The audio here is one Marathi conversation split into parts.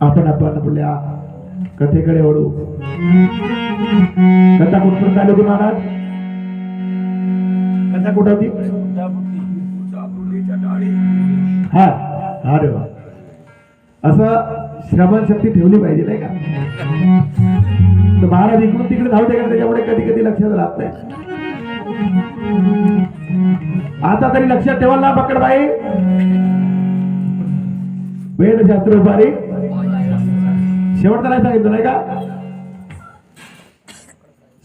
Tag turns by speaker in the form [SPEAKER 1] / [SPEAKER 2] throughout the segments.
[SPEAKER 1] आपण आपल्या कथेकडे वळू. कथा कुठपर्यंत आली होती महाराज? कथा कुठं होती? हा, अरे वा. असं श्रवण शक्ती ठेवली पाहिजे नाही का? तर महाराज इकडून तिकडे धावते का, त्याच्यामुळे कधी कधी लक्षात राहत नाही. आता तरी लक्षात ठेवाल ना पकडबाई? वेदशास्त्र उभारी शेवटचा नाही सांगितलं नाही का?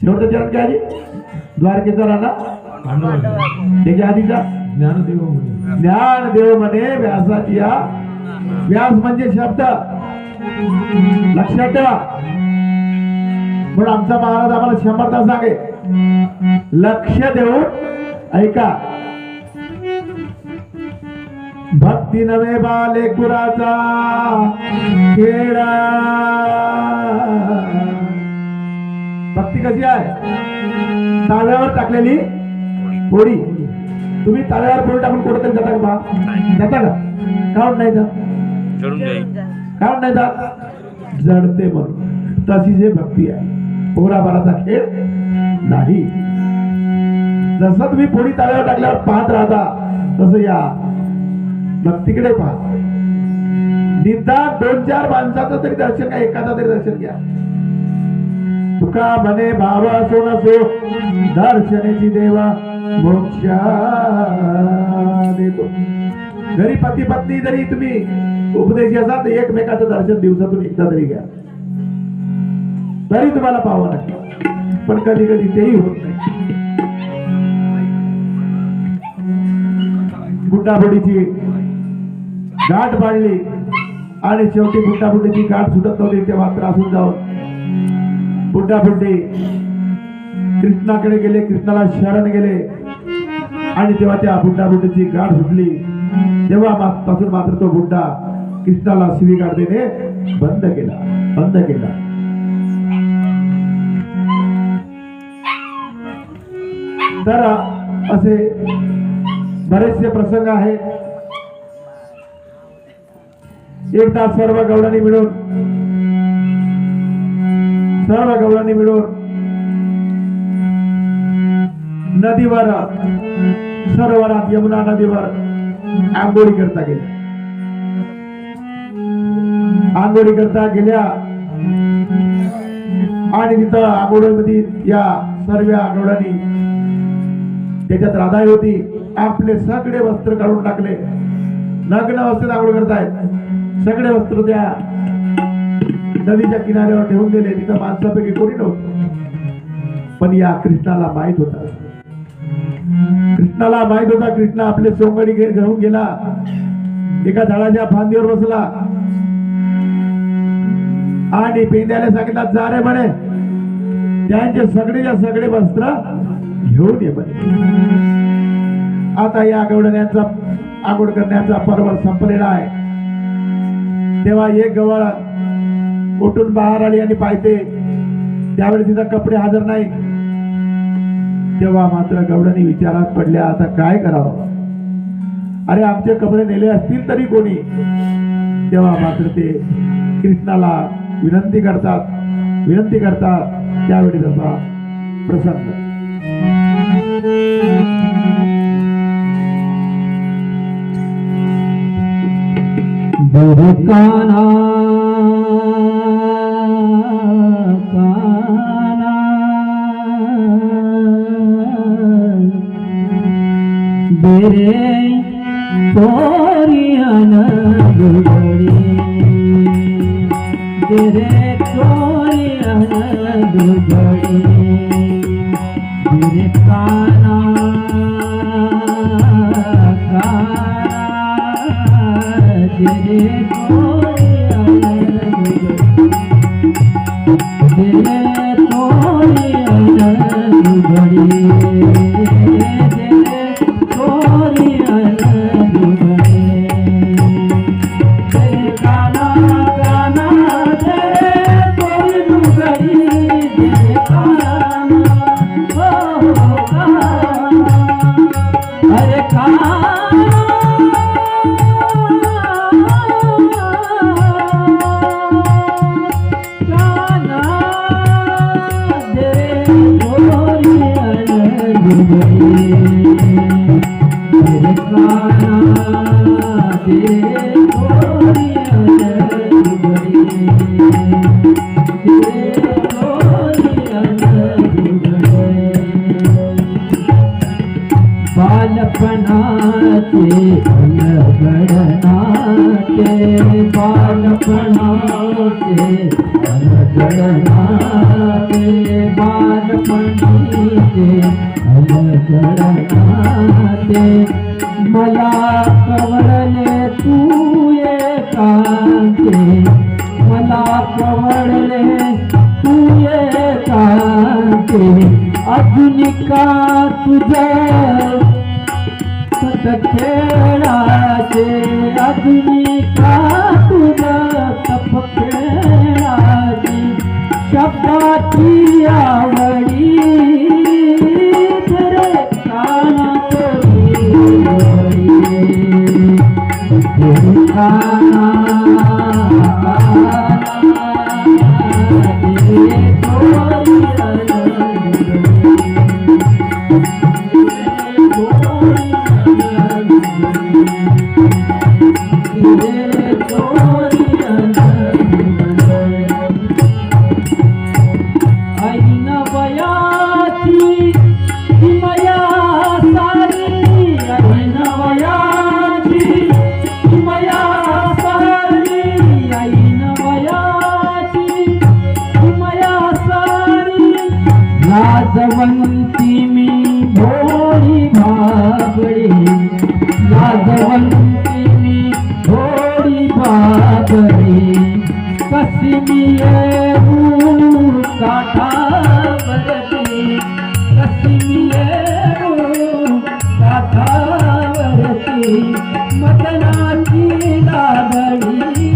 [SPEAKER 1] शेवटचं चरण काय आधी? द्वारकेचा राणा त्याच्या आधीचा ज्ञानदेव म्हणे व्यासाची. व्यास म्हणजे शब्द, लक्षात ठेवा. म्हणून आमचा महाराज आम्हाला 100दा सांगे, लक्ष देऊन ऐका. भक्ती नवे बाले कुराचा खेळा. भक्ती कशी आहे? ताव्यावर टाकलेली पोळी. तुम्ही ताव्यावर पोळी टाकून कुठेतरी जाता का बा? जाता का? काऊन नाही जात? काऊन नाही जात? जडते म्हणून. तशी जे भक्ती आहे पोराबाराचा खेळ नाही. जसं तुम्ही पोळी ताव्यावर टाकल्यावर पाहत राहता, तसं या भक्तीकडे पहा. निदान 2-4 माणसाचं तरी दर्शन घ्या, एकाचं तरी दर्शन घ्या. तुका म्हणे भाव असो नसो दर्शनाची देवा मोक्षा देतो. घरी पती पत्नी जरी तुम्ही उपदेशी असाल तर एकमेकाचं दर्शन दिवसातून एकदा तरी घ्या, तरी तुम्हाला पाहावं लागतं. पण कधी कधी तेही होत नाही. बुड्डाबुडीची गाठ पाडली आणि शेवटी बुड्डाबुडीची गाठ सुटत नव्हती, तेव्हा त्रासून जाऊन बुड्डाबुड्डी कृष्णाकडे गेले, कृष्णाला शरण गेले आणि तेव्हा त्या बुड्डाबुड्डीची गाठ सुटली. तेव्हा पासून मात्र तो बुड्डा कृष्णाला शिवीगाळ देणे बंद केला. तर असे बरेचसे प्रसंग आहेत. एकदा सर्व गवळणी मिळून नदीवर, सरोवरात, यमुना नदीवर आंघोळी करता गेल्या आणि तिथं आंघोळीमध्ये या सर्व गवळणी, त्याच्यात राधाई होती, आपले सगळे वस्त्र काढून टाकले. नग्न अवस्थेत आंघोळ करतायत. सगळे वस्त्र त्या नदीच्या किनाऱ्यावर ठेवून दिले. तिथं माणसापैकी कोणी नव्हतं. पण या कृष्णाला माहित होता. कृष्ण आपले सोंगडी घेऊन गेला, एका झाडाच्या फांदीवर बसला आणि पेंड्याला सांगितलं, जा रे म्हणे, त्यांचे सगळे वस्त्र घेऊन ये म्हणे. आता या गवळण्यांचा आंघोळ करण्याचा पर्व संपलेला आहे. तेव्हा एक गवळ उठून बाहेर आली आणि पाहते, त्यावेळी तिचा कपडे हजर नाही. तेव्हा मात्र गवळणी विचारात पडल्या, आता काय करावं? अरे आमचे कपडे नेले असतील तरी कोणी. तेव्हा मात्र ते कृष्णाला विनंती करतात. त्यावेळी तसा प्रसंग.
[SPEAKER 2] काना बेरे चोरियन दुगड़ी, बेरे चोरियन दुगड़ी, बेरे काना बेरे चोरियन दुगड़ी, बालपणाचे अनगणनाचे बालपणाचे अनगणनाचे बालपणीचे अनगणनाचे मला कवळले तू एकांते मला कवळले तू एकांते अजूनिका तुझे खेळाचे अजूनिका तुझा तप खेळाची शब्दाची आवडी रे लाजवंती मी भोळी भाबडी लाजवंती मी भोळी भाबडी कशी मी येऊ काठावरती कशी मी येऊ काठावरती मदनाची लागडी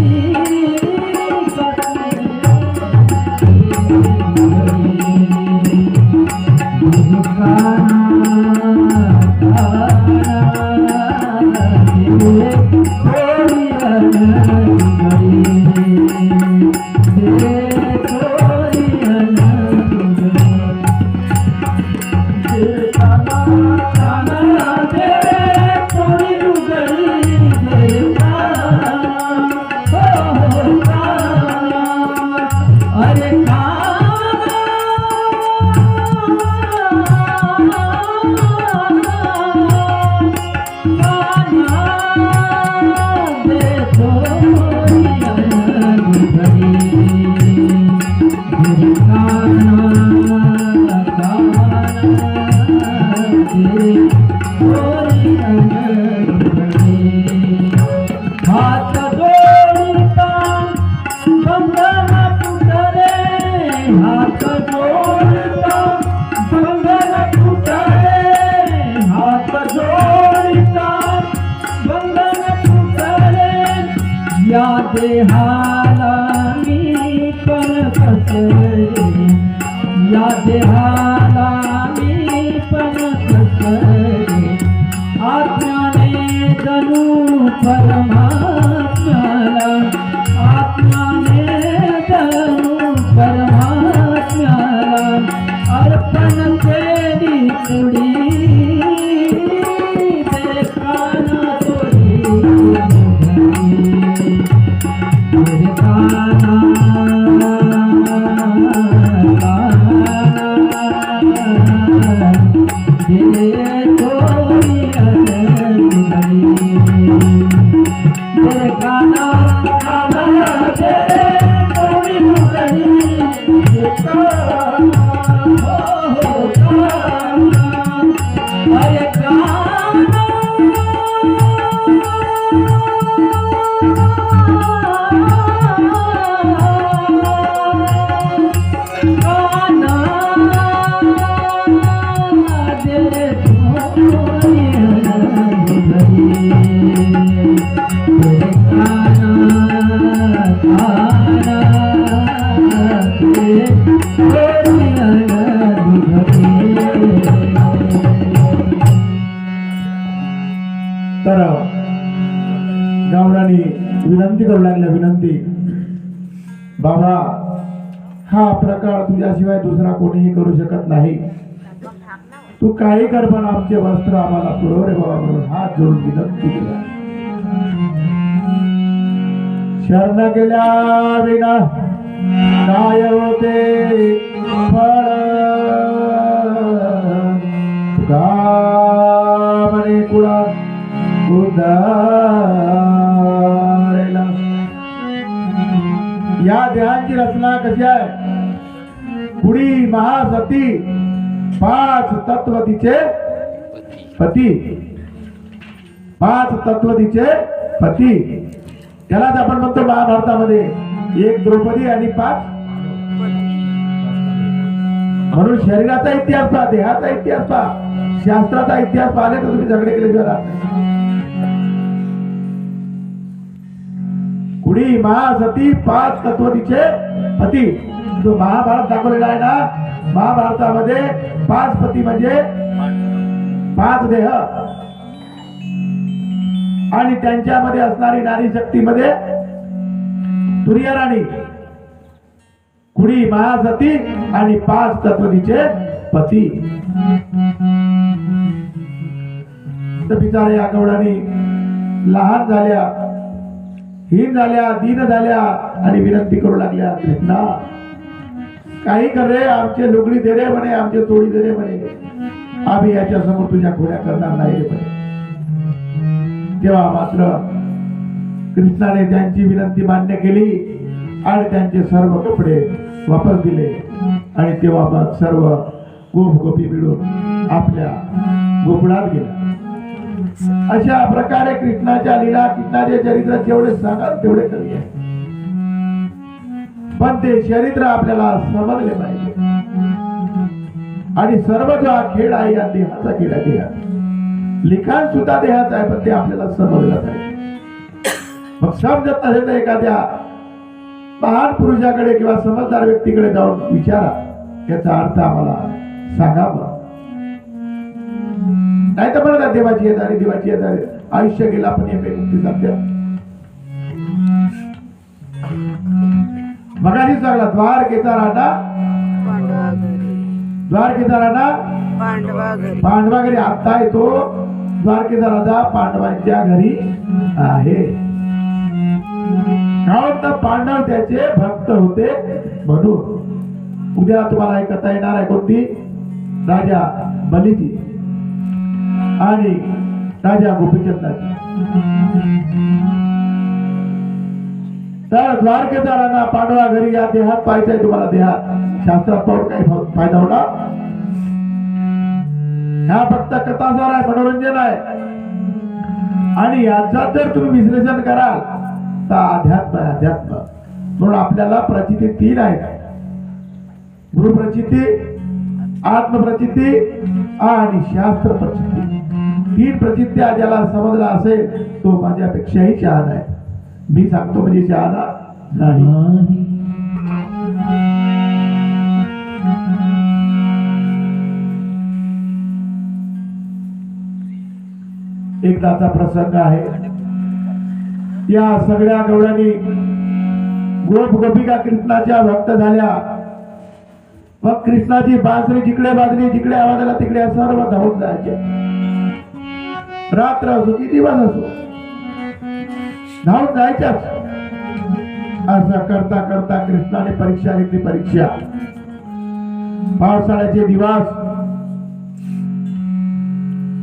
[SPEAKER 2] हात जोडता बंधन तुटरे हात जोडता बंधन तुटरे हात जोडता बंधन तुटरे या देहाला मी पण कसले या देहाला मी पण कसले आत्म्याने जणू परमात्म्याला आत्म्याने जणू परमात्म्याला अर्पण केली पुढी देखाना तोडी देखाना
[SPEAKER 1] तर गावडाने विनंती करू लागल्या विनंती बाबा हा प्रकार तुझ्याशिवाय दुसरा कोणीही करू शकत नाही तू काही कर पण आमचे वस्त्र आम्हाला पुरव रे बाबा म्हणून हात जोडून विनंती केला. शरण गेल्या विना काय होते फळ म्हणे कुळा उदारेला. या देहांची रचना कशी आहे? कुडी महासती 5 तत्व तिचे पती. 5 तत्व तिचे पती. त्यालाच आपण म्हणतो महाभारतामध्ये 1 द्रौपदी आणि 5. म्हणून शरीराचा इतिहास पहा, देहाचा इतिहास पहा, शास्त्राचा इतिहास पाहिले तर तुम्ही झगडे केल्याशिवाय राहत नाही. कुडी महासती 5 तत्व तिचे पती. जो महाभारत दाखवलेला आहे ना, महाभारतामध्ये 5 पती म्हणजे 5 देह आणि त्यांच्यामध्ये असणारी नारी शक्तीमध्ये तुर्यराणी, कुडी महासती आणि 5 तत्वतीचे पती. तर बिचारे या गवळांनी लहान झाल्या, हीन झाल्या, दीन झाल्या आणि विनंती करू लागल्या, कृष्णा काही कर रे, आमचे लुगडी दे रे म्हणे, आमचे चोळी दे रे म्हणे, आम्ही याच्या समोर तुझ्या घोड्या करणार नाही रे म्हणे. तेव्हा मात्र कृष्णाने त्यांची विनंती मान्य केली आणि त्यांचे सर्व कपडे वापस दिले. आणि तेव्हा मग सर्व गोप गोपी मिळून आपल्या गोकुळात गेला. अशा प्रकारे कृष्णाच्या लीला, कृष्णाचे चरित्र जेवढे सांगाल तेवढे कमी आहे, पण ते चरित्र आपल्याला समजले पाहिजे. आणि सर्व जो हा खेळ आहे या देहाचा खेळ आहे. देहात लिखाण सुद्धा देहाचा आहे, पण ते आपल्याला समजलं पाहिजे. मग समजत नसेल तर एखाद्या महान पुरुषाकडे किंवा समजदार व्यक्तीकडे जाऊन विचारा, याचा अर्थ आम्हाला सांगावा. नाही तर म्हणतात देवाची येदारी, देवाची येदारी, आयुष्य गेला पण हे मुक्ती सत्य. मगाशी सांगला द्वारकेचा राजा, द्वारकेचा राजा पांडवा घरी. आता येतो द्वारकेचा राजा पांडवांच्या घरी आहे. कारण तर पांडव त्याचे भक्त होते म्हणून. उद्या तुम्हाला एक कथा येणार आहे, कोणती? राजा बलीची आणि राजा गोपीचंदाची. तर द्वारकेचा राजा पांडवा घरी या देहात पाहायचंय तुम्हाला. देहात शास्त्रात पाहून काही फायदा होणार? ह्या फक्त कथासार आहे, मनोरंजन आहे. आणि याचा जर तुम्ही विश्लेषण कराल तर अध्यात्म आहे, अध्यात्म. म्हणून आपल्याला प्रचिती 3 आहेत: गुरुप्रचिती, आत्मप्रचिती आणि शास्त्र प्रचिती. 3 प्रचित्या ज्याला समजला असेल तो माझ्यापेक्षाही शहाणा आहे. मी सांगतो म्हणजे शहाणा नाही. एकदाचा प्रसंग आहे. या सगळ्या गवळ्यांनी गोप गोपिका कृष्णाच्या भक्त झाल्या. मग कृष्णाची बासरी जिकडे बाजली, जिकडे आवाज आला तिकडे सर्व धावून जायचे. रात्र असो की दिवस असो धावून जायच्याच. असं करता करता कृष्णाने परीक्षा घेतली. परीक्षा. पावसाळ्याचे दिवस,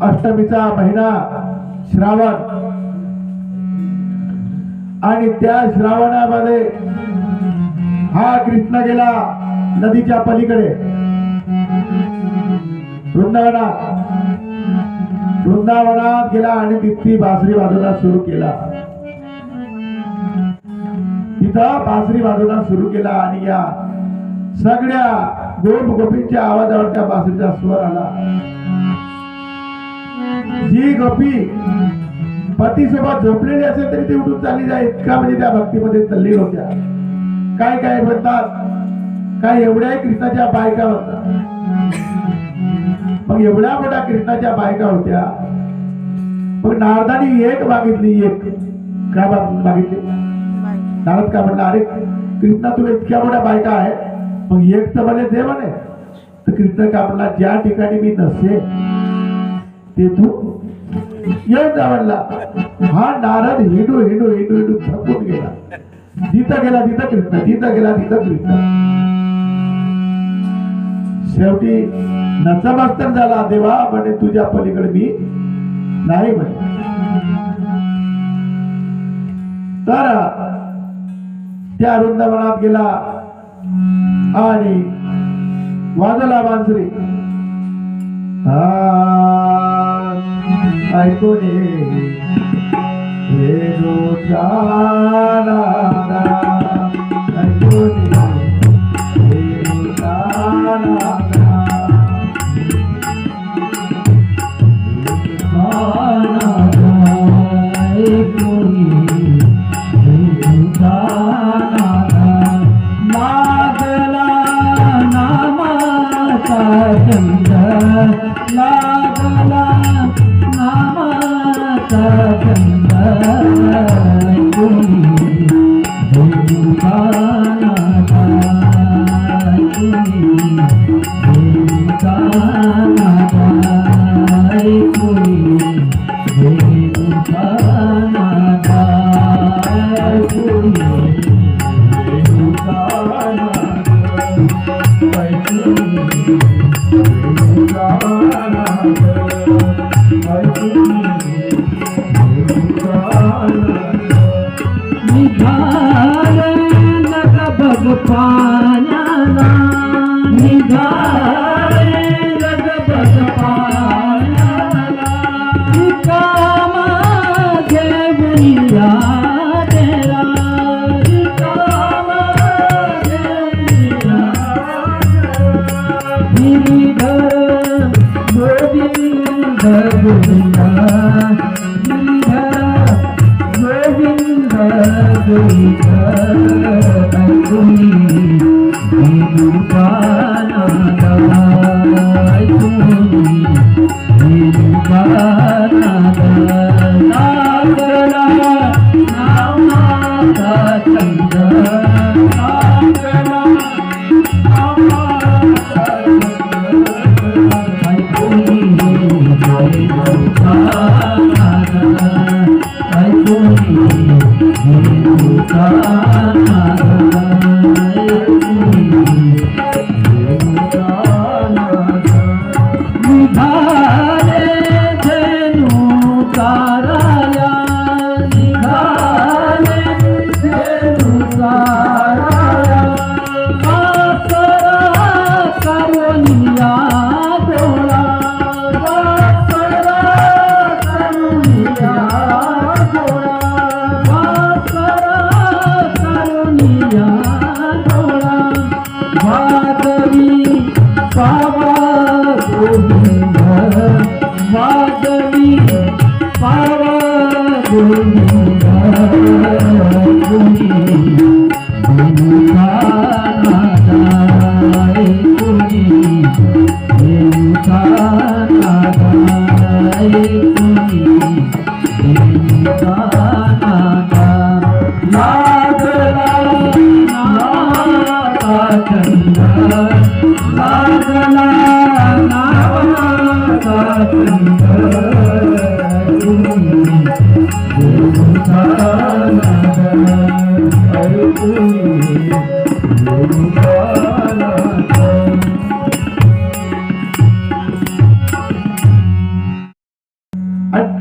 [SPEAKER 1] अष्टमीचा महिना श्रावण, आणि त्या श्रावणामध्ये हा कृष्ण गेला नदीच्या पलीकडे वृंदावनात गेला आणि तिथे बासरी वाजवणं सुरू केला. तिथं बासरी वाजवणं सुरू केला आणि या सगळ्या गोप गोपींच्या आवाजावर त्या बासरीचा स्वर आला. जी गोपी पती सोबत झोपलेली असेल तरी ती उठून चालली जाईल, इतका म्हणजे त्या भक्तीमध्ये तल्लीन होत्या. काय काय म्हणतात, काय एवढ्याही कृष्णाच्या बायका होत्या. मग एवढ्या मोठ्या कृष्णाच्या बायका होत्या. मग नारदानी एक मागितली. एक काय मागितली? नारद का म्हणला, अरे कृष्णा तुला इतक्या मोठ्या बायका आहे, मग एक तर म्हणे दे म्हणे. तर कृष्ण का म्हणला ज्या ठिकाणी मी नसे ते तू येऊन जा म्हणला. हा नारद हिंडू हिंडू हिंडू हिंडू थकून गेला. जिथं गेला तिथं कृष्ण, जिथं गेला तिथं कृष्ण. शेवटी नतमस्तक झाला. देवा म्हणे तुझ्या पलीकडे मी नाही म्हणे. तर त्या वृंदावनात गेला आणि वाजला बांसरी. ऐकून वेणूचा नाद, ऐकून वेणूचा नाद.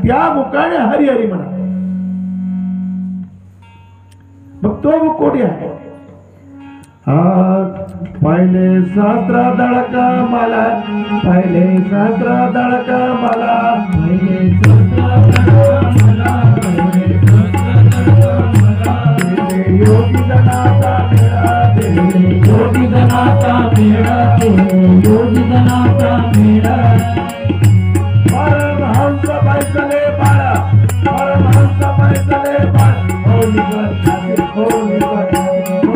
[SPEAKER 1] त्या मुखाने हरी हरी म्हणा. मग तो मुख कोणी आहे? पहिले शास्त्र दळका मला, पहिले शास्त्र दळका मला, पहिले योगी जनाचा मेळा, योगी जनाचा मेळा, योगी जनाचा मेळा. परमहंस बैसले बाळा, परमहंस बैसले बाळा. होली बर होली बर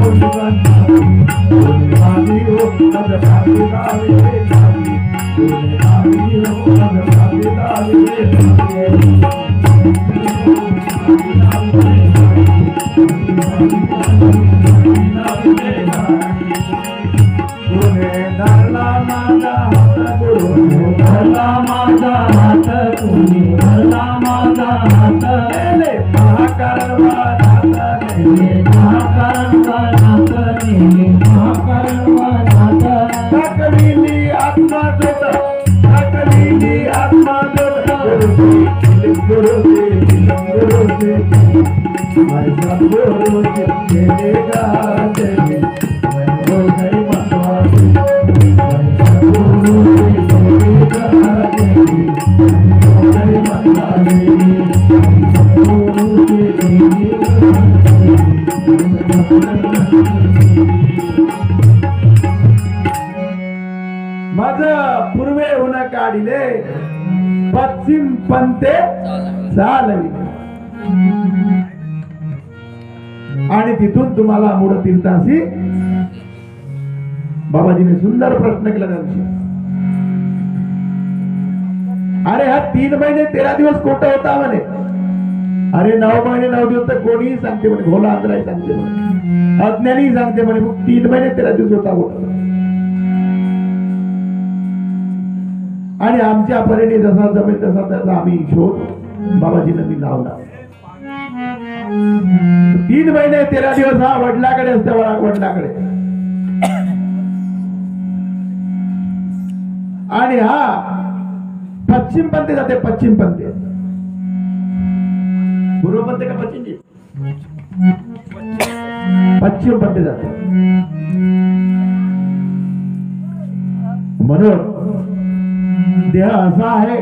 [SPEAKER 1] होली बर होली भाभी हो पद भाभी दावी रे भाभी, होली भाभी हो पद भाभी दावी रे भाभी. धरला नाद भरोसे ऐसा भरोसे चलेगा चले मैं हो गई मतवाली ऐसा भरोसे चलेगा चले मैं हो गई मतवाली माझं पूर्वेहून काढिले पश्चिम पंथे चालविले आणि तिथून तुम्हाला मूळ तीर्थाशी बाबाजीने सुंदर प्रश्न केला त्या दिवशी. अरे हा 3 महिने 13 दिवस कोट होता म्हणे. अरे 9 महिने 9 दिवस तर कोणीही सांगते म्हणे, भोला आंध्राही सांगते म्हणे, अज्ञानी सांगते म्हणे, 3 महिने 13 दिवस होता कोट. आणि आमच्या परीने जसा जमेल तसा त्याचा आम्ही शोध बाबाजीने मी लावला. 3 महिने 13 दिवस हा वडिलाकडे असते, वडिलाकडे. आणि हा पश्चिम पंथे जाते, पश्चिम पंथे. पूर्व पंथे का पश्चिम? पश्चिम पंथे जाते. म्हणून देह असा आहे,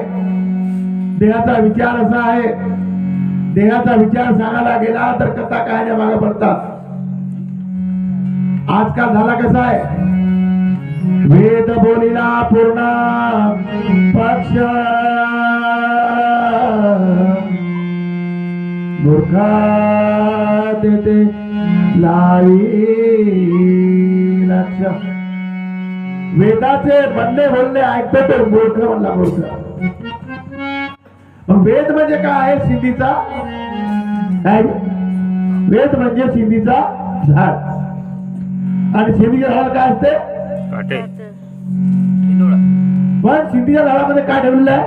[SPEAKER 1] देहाचा विचार असा आहे. देहाचा विचार सांगायला गेला तर कथा कहाण्या मागे पडतात. आजकाल झाला कसा आहे, वेद बोलिला पूर्ण पक्ष मूर्खा देते लावी लक्ष. वेदाचे म्हणणे बोलणे ऐकतो तो मूर्ख म्हणला, मूर्ख. मग वेद म्हणजे काय आहे? सिद्धीचा काय? वेद म्हणजे सिद्धीचा झाड. आणि सिद्धीच्या झाडाला काय असते? पण सिद्धीच्या झाडामध्ये काय ठेवलेलं आहे?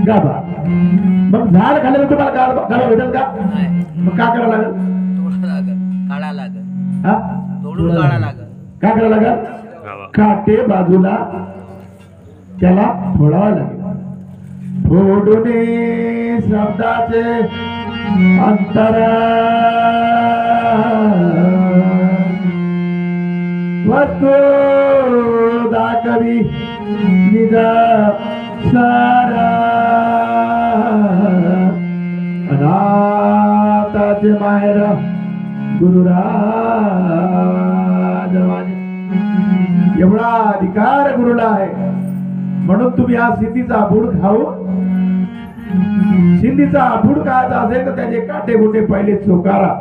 [SPEAKER 1] गाभा. मग झाड खाल्ल्यावर तुम्हाला गाभा भेटेल का? मग काय करावं लागेल? हा, काय करावं लागेल? काटे बाजूला त्याला फोडावं लागेल. फोडूने शब्दाचे अंतर वस्तू दाखवी निज सारा अनाथाचे माहेर गुरुराजवाने. एवढा अधिकार गुरुला आहे. म्हणून तुम्ही हा सिद्धीचा आपूड खाऊ. सिद्धीचा आपूड खायचा असेल तर त्याचे काटे गोटे पहिले चोकारा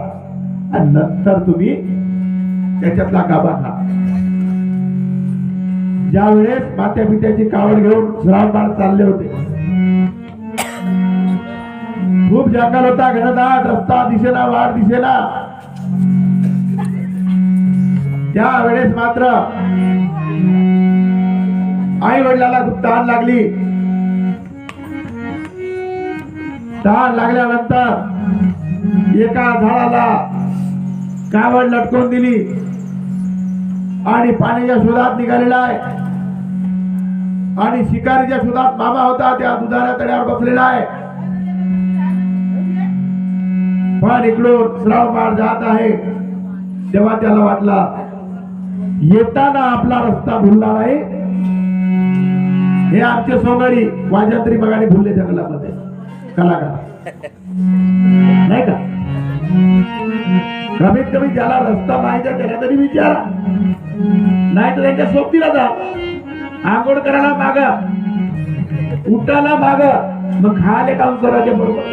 [SPEAKER 1] आणि नंतर तुम्ही त्याच्यातला गाभा खा. ज्या वेळेस मात्या पित्याची कावड घेऊन श्रावण चालले होते, खूप जंगल होता, घनदाट, रस्ता दिसेना, वाट दिसेना. त्या वेळेस मात्र आई वडिलाला खूप तहान लागली. तहान लागल्यानंतर एका झाडाला कावड लटकवून दिली आणि पाण्याच्या शोधात निघालेला आहे. आणि शिकारीच्या शोधात मामा होता, त्या दुधाऱ्या तड्यावर बसलेला आहे. पण इकडून श्रावण जात आहे तेव्हा त्याला वाटला येताना आपला रस्ता भुलला नाही. हे आमचे सोंगडी वाजंत्री बघाने भुलले जंगलामध्ये कलाकार नाही का. कमीत कमी ज्याला रस्ता माहिती त्याला तरी विचारा, नाही तर त्यांच्या सोबतीला जा. आंघोळ करायला माग, उठायला माग, मग खायला काम करायचे बरोबर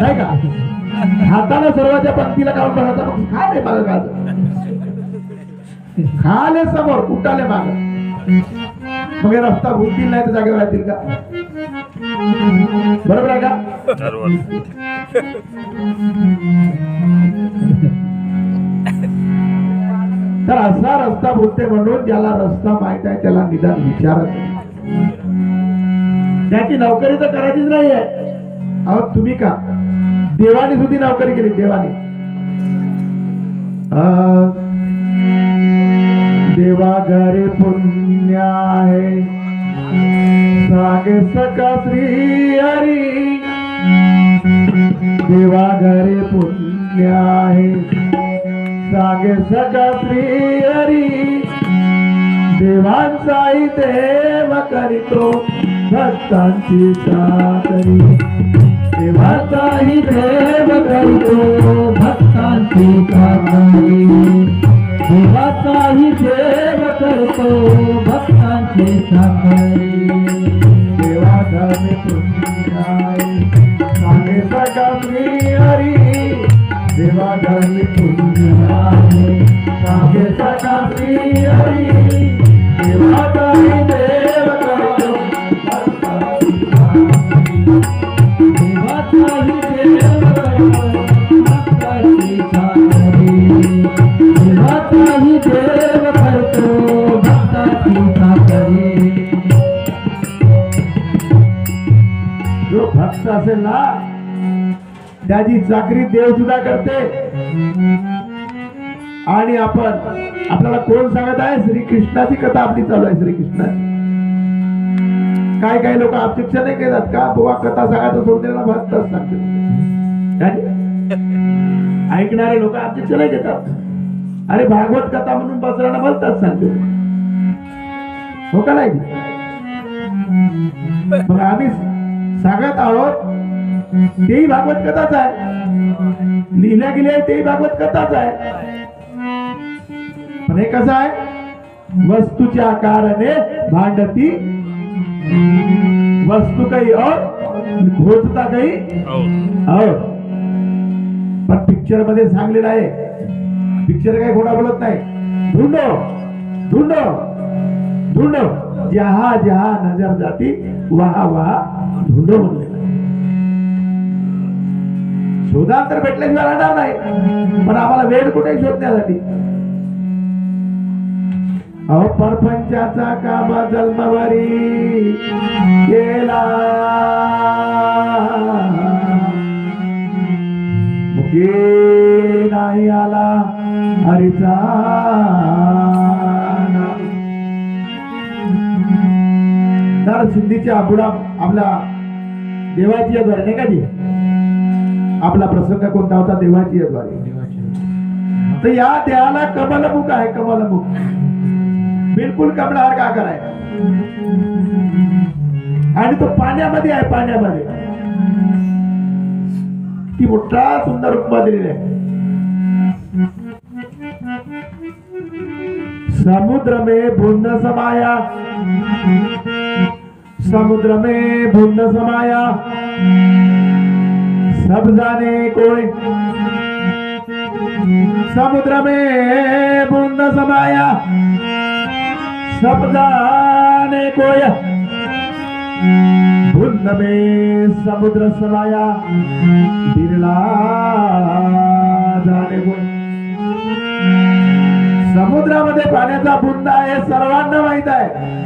[SPEAKER 1] नाही का. हाताला सर्वांच्या पंक्तीला काम करायचं, मग खायले माग का, खाले समोर, उठाले माग. मग रस्ता भूलतील नाही तर जागेवर राहतील का? बरोबर आहे का? तर असा रस्ता बोलते म्हणून ज्याला रस्ता माहित आहे त्याला निदान विचारत. त्याची नोकरी तर करायचीच नाहीये. अहो तुम्ही का देवाने सुद्धा नोकरी केली, देवाने. देवा घरे पुण्य आहे सागे सका श्री हरी देवा घरे पुण्य आहे सागे सका श्री हरी देवांचाही देव करीतो भक्तांची चाकरी
[SPEAKER 2] देवाचाही देव करतो भक्तांची कामरी देवाचाही देव करतो भक्तांची साखरी
[SPEAKER 1] देवा धर्मे पुण्य आहे सागे सका श्री हरी देवा धर्मे पुण्य आहे सागे सका श्री हरी देवाचाही देव करीतो भक्तांची चाकरी
[SPEAKER 2] देवाचाही देव करतो भक्तांची साखरी देवाचाही देव करतो भक्तांची साखरी
[SPEAKER 1] जो भक्त असेल ना त्याची चाकरी देव सुद्धा करते आणि आपल्याला कोण सांगत आहे श्रीकृष्णाची कथा आपली चालू आहे श्रीकृष्णाची काही लोक अपेक्षा नाही घेतात का बाबा कथा सांगायचं सोडून दिला भक्तच सांगते ऐकणारे लोक अपेक्षा नाही घेतात अरे भागवत कथा म्हणून बसराना भलताच सांगते हो का नाही मग आम्ही सांगत आहोत तेही भागवत कथाच आहे लिहिल्या गेले तेही भागवत कथाच आहे पण हे कसं आहे वस्तूच्या आकाराने भांडती वस्तू काही और घोषता काही और पण पिक्चर मध्ये सांगलेलं आहे पिक्चर काही खोटा बोलत नाही ढूंढो ढूंढो ढूंढो जहा जहा नजर जाती वहा वहा ढूंढो म्हणलेलं शोधा तर भेटल्याशिवाय राहणार नाही पण आम्हाला वेळ कुठे शोधण्यासाठी अहो परपंचाचा कामा जन्मवारी केला मुके नाही आला हरीचा तर सिद्धीच्या आबुडा आपल्या देवाची द्वारे नाही का जी आपला प्रसंग कोणता होता देवाची द्वारे तर या देहाला कमलमुख आहे कमलमुख बिलकुल कमळासारखा आकार आहे आणि तो पाण्यामध्ये आहे पाण्यामध्ये ती मोठा सुंदर उपमा दिलेली आहे समुद्र में बूंद समाया समुद्र में बूंद समाया सब जाने कोई समुद्र में बूंद समाया सब जाने कोई बूंद में समुद्र समाया बिरला जाने कोई समुद्रामध्ये पाण्याचा बुंद आहे सर्वांना माहित आहे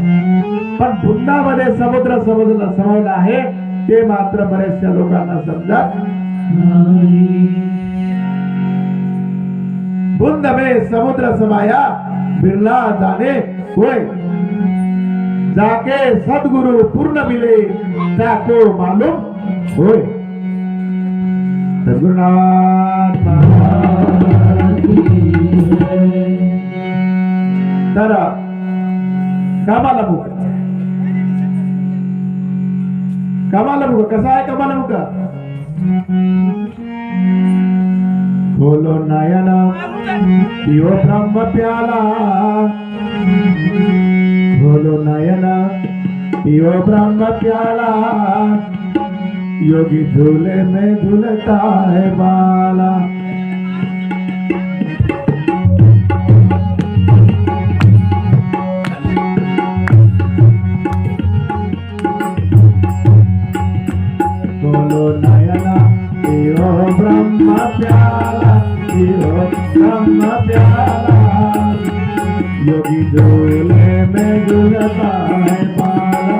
[SPEAKER 1] पण बुंदामध्ये समुद्र समावला आहे ते मात्र बऱ्याचशा लोकांना समजत बुंद में समुद्र समाया बिरला जाने होय जाके सद्गुरु पूर्ण मिले ताको मालूम होय सद्गुरुनाथ तर कमालमुख कमालमुख कसा आहे कमालमुख खोलो नयन पियो ब्रह्म प्याला खोलो नयन पियो ब्रह्म प्याला योगी झूले में झूलता है बाला खोलो नयन पियो ब्रह्म प्याला पियो ब्रह्म प्याला योगी झूले में झूलता है बाला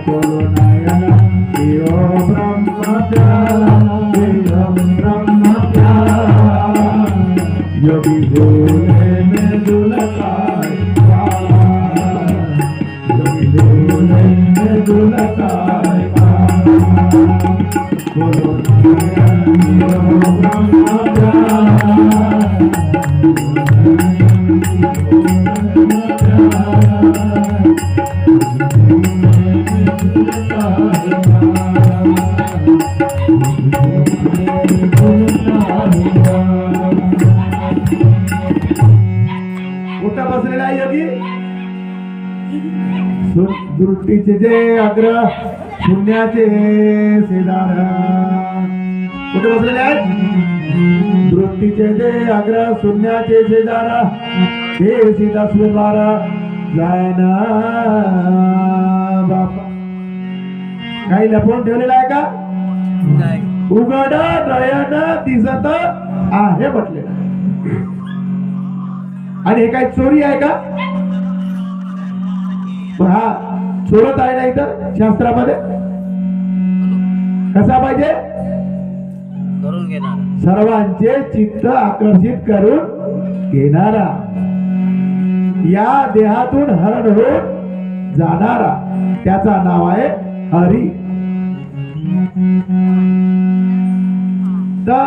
[SPEAKER 1] खोलो नयन पियो ब्रह्म प्याला कभी झोले में झुलकाए बाबा, कभी झोले में झुलकाए बाबा, बोलो कुठं बसलेला आहे योगी? दृष्टीचे जे अग्र शून्याचे शेजारा, कुठे बसलेले आहेत? दृष्टीचे जे अग्र शून्याचे शेजारा, हे सीधा स्वीकारा जायना बापा. काही लपवून ठेवलेलं आहे का? उघड नयन दिसत आहे म्हटलेलं. आणि हे काय चोरी आहे का? हा चोरत आहे ना इथं शास्त्रामध्ये. कसा पाहिजे?
[SPEAKER 3] करून घेणार,
[SPEAKER 1] सर्वांचे चित्त आकर्षित करून घेणारा, या देहातून हरण होऊन जाणारा, त्याचा नाव आहे हरी. तर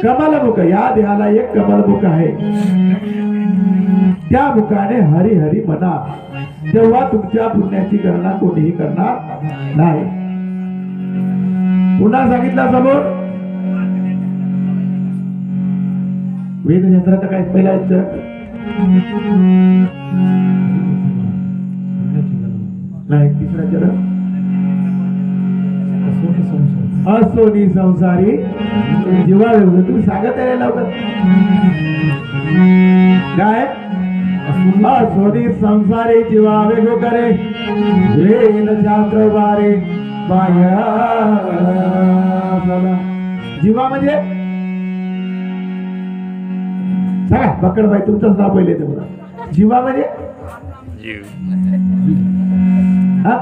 [SPEAKER 1] कमलमुख, या देहाला एक कमलमुख आहे, त्या मुखाने हरी हरी म्हणा, तेव्हा तुमच्या पुण्याची गणना कोणीही करणार नाही. पुन्हा सांगितलं समोर वेदशास्त्राचं काय पहिला नाही, तिसरा चरण असोनी संसारी जीवा वेगळं. तुम्ही सांगत आहे लवकर काय? असोनी संसारी जीवा वेगळं करे, वेद शास्त्र वारे बाह्य. जीवा म्हणजे सांगा बकडबाई, तुमचंच नाव पहिले ते बघा. जीवा म्हणजे हा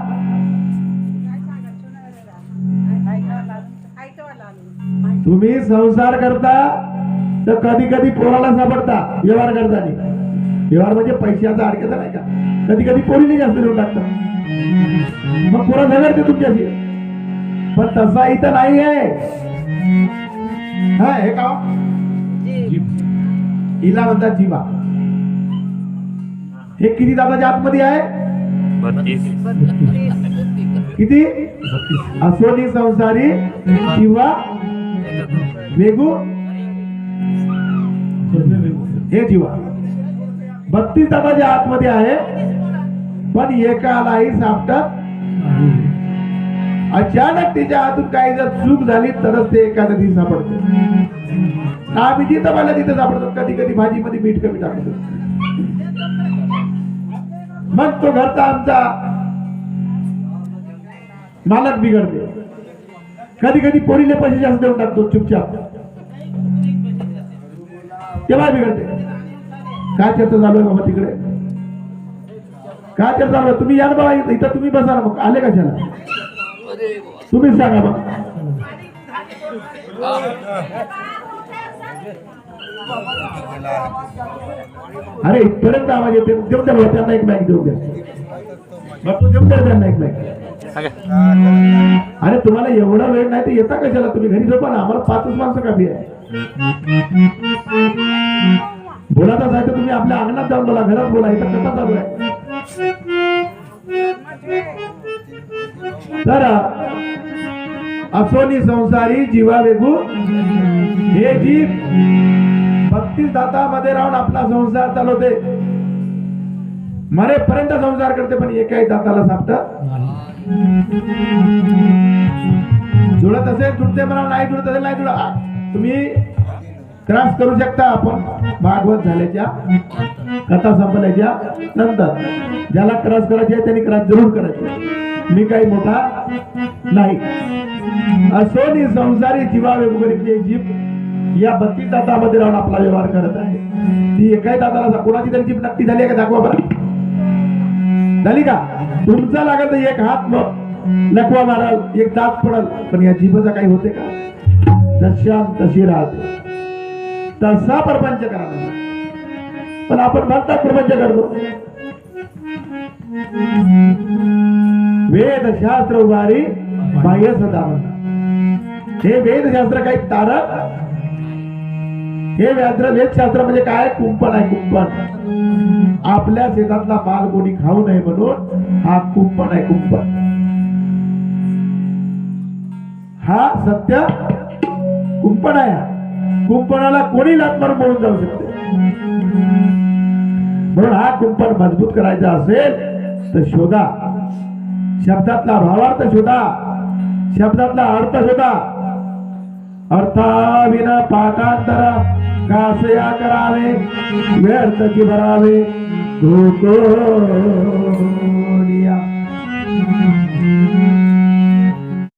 [SPEAKER 1] तुम्ही संसार करता तर कधी कधी पोराला सापडता व्यवहार करताना. व्यवहार म्हणजे पैशाचा अडकेचा नाही का? कधी कधी पोरीने जास्त देऊन टाकतात, मग पोरा झगडते तुमच्याशी. पण तसा इथं नाही आहे. हा हे का हिला म्हणतात जीवा. हे किती दादाच्या आतमध्ये आहे? किती? असोनी संसारी जीवा वेगू, हे जीवा 32 दादाच्या आतमध्ये आहे. पण एकालाही सापडत अचानक तिच्या हातून काही जर चूक झाली तरच ते एखाद्या सापडते. आम्ही जिथं मला तिथं सापडतो. कधी कधी भाजीमध्ये मीठ कमी टाकतो, मग तो घरचा आमचा मालक बिघडते. कधी कधी पोरीले पैसे जास्त देऊन टाकतो चुपचाप, तेव्हा बिघडते. काय चर्चा चालू आहे बाबा तिकडे? काय चर्चा चालू आहे? तुम्ही या ना बाबा इथं, तुम्ही बसा ना. मग आले कशाला? तुम्हीच सांगा बघ. अरे इथपर्यंत आवाज येते. देऊ द्या भाऊ, त्यांना एक बॅग देऊ द्या. बापू देऊ द्या त्यांना एक बॅग. अरे तुम्हाला एवढा वेळ नाही तर येता कशाला? तुम्ही घरी झोपा ना. आम्हाला 5च माणसं कमी आहे. बोलायचं आहे तर तुम्ही आपल्या अंगणात जाऊन बोला, घरात बोला. इथं कथा चालू आहे. तर असोनी संसारी जीवा वेगू, हे जीव 32 दातामध्ये राहून आपला संसार चालवते. मरेपर्यंत संसार करते, पण एकाही दाताला सापडत जुळत असेल जुळते, म्हणा नाही जुळत असेल नाही जुळत. तुम्ही त्रास करू शकता. आपण भागवत झाल्याच्या, कथा संपल्याच्या नंतर ज्याला क्रॉस करायची आहे त्यांनी क्रॉस जरूर करायची. मी काही मोठा नाही. असोनी संसारी जीवा वेगवेगळी जीव या 32 दातामध्ये राहून आपला व्यवहार करत आहे. ती एकाही दाताला कोणाची तरी जीभ नक्की झाली आहे का? दाखवा बरं. झाली का? तुमचा लागत एक हात लकवा माराल, एक दात पडल, पण या जीभचा काही होते का? तशा तशी राहते. तसा प्रपंच करावा. पण आपण भक्तात प्रपंच करतो. वेदशास्त्र उभारी बाह्य सदावन. हे वेदशास्त्र काही तारक, हे वेदशास्त्र म्हणजे काय? कुंपण आहे, कुंपण. आपल्या शेतातला माल कोणी खाऊ नये म्हणून हा कुंपण आहे, कुंपण. हा सत्य कुंपण आहे. कुंपणाला कोणी लाथ मारून पळून जाऊ शकते. म्हणून हा कुंपण मजबूत करायचा असेल तर शोधा, शब्दातला भावार्थ शोधा, शब्दातला अर्थ शोधा. अर्थाविना पाठांतर कासया करावे, व्यर्थ की भरावे गोकोनिया.